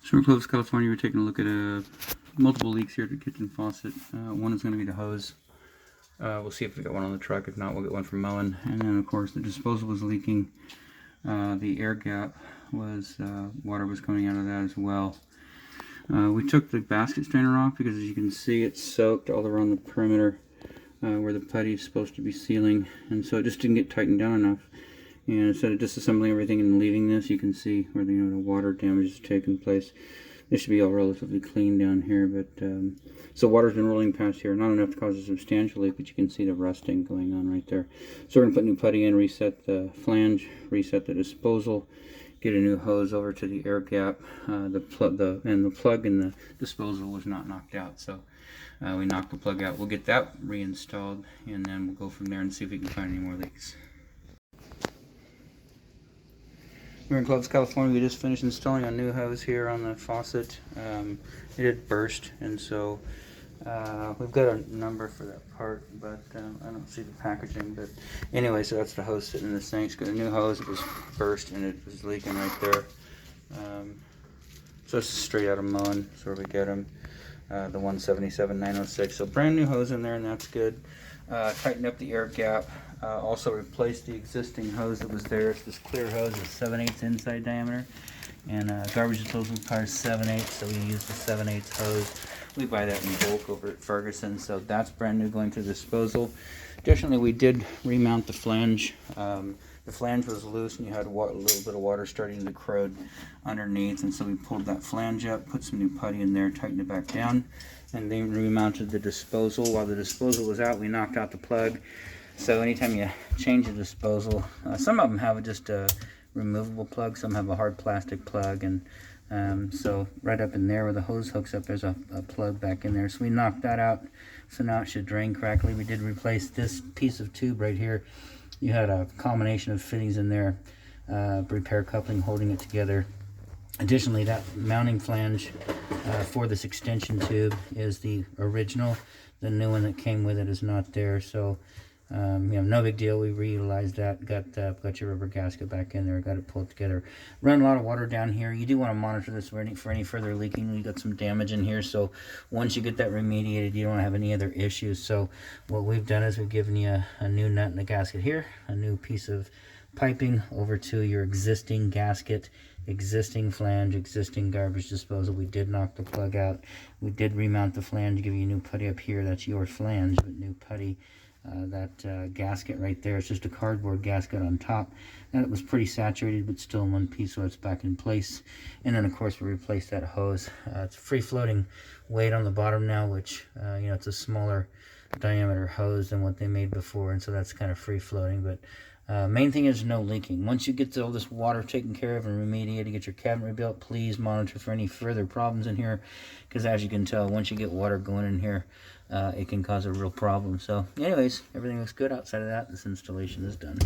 So in Clovis, California, we're taking a look at multiple leaks here at the kitchen faucet. One is going to be the hose. We'll see if we got one on the truck. If not, we'll get one from Moen. And then, of course, the disposal was leaking. The air gap was, water was coming out of that as well. We took the basket strainer off because, as you can see, it's soaked all around the perimeter where the putty is supposed to be sealing. And so it just didn't get tightened down enough. And instead of disassembling everything and leaving this, you can see where the water damage has taken place. This should be all relatively clean down here, but so water's been rolling past here, not enough to cause a substantial leak, but you can see the rusting going on right there. So we're gonna put new putty in, reset the flange, reset the disposal, get a new hose over to the air gap. The plug in the disposal was not knocked out, so we knocked the plug out. We'll get that reinstalled, and then we'll go from there and see if we can find any more leaks. We're in Clovis, California. We just finished installing a new hose here on the faucet. It had burst, and so we've got a number for that part, but I don't see the packaging. But anyway, so that's the hose sitting in the sink. It's got a new hose. It was burst, and it was leaking right there. So it's straight out of Moen, so we get them. The 177-906. So brand new hose in there, and that's good. Tighten up the air gap. Also replaced the existing hose that was there. It's this clear hose with 7/8 inside diameter, and garbage disposal requires 7/8, so we use the 7/8 hose. We buy that in bulk over at Ferguson, so that's brand new going to disposal. Additionally, we did remount the flange. The flange was loose, and you had a little bit of water starting to corrode underneath, and so we pulled that flange up, put some new putty in there, tightened it back down, and then remounted the disposal. While the disposal was out, we knocked out the plug. So anytime you change the disposal, some of them have just a removable plug, some have a hard plastic plug, and so right up in there where the hose hooks up, there's a plug back in there. So we knocked that out, so now it should drain correctly. We did replace this piece of tube right here. You had a combination of fittings in there, repair coupling holding it together. Additionally, that mounting flange for this extension tube is the original. The new one that came with it is not there, so no big deal. We reutilized that. Got your rubber gasket back in there. Got it pulled together. Run a lot of water down here. You do want to monitor this for any further leaking. We got some damage in here, so once you get that remediated, you don't have any other issues. So what we've done is we've given you a new nut in the gasket here, a new piece of piping over to your existing gasket, existing flange, existing garbage disposal. We did knock the plug out. We did remount the flange, give you new putty up here. That's your flange, but new putty. That gasket right there, it's just a cardboard gasket on top, and it was pretty saturated, but still in one piece, so it's back in place. And then of course we replaced that hose. It's free floating weight on the bottom now, which it's a smaller diameter hose than what they made before, and so that's kind of free floating. But main thing is no leaking. Once you get all this water taken care of and remediated, get your cabinet rebuilt, please monitor for any further problems in here, because as you can tell, once you get water going in here, it can cause a real problem. So anyways, everything looks good outside of that. This installation is done.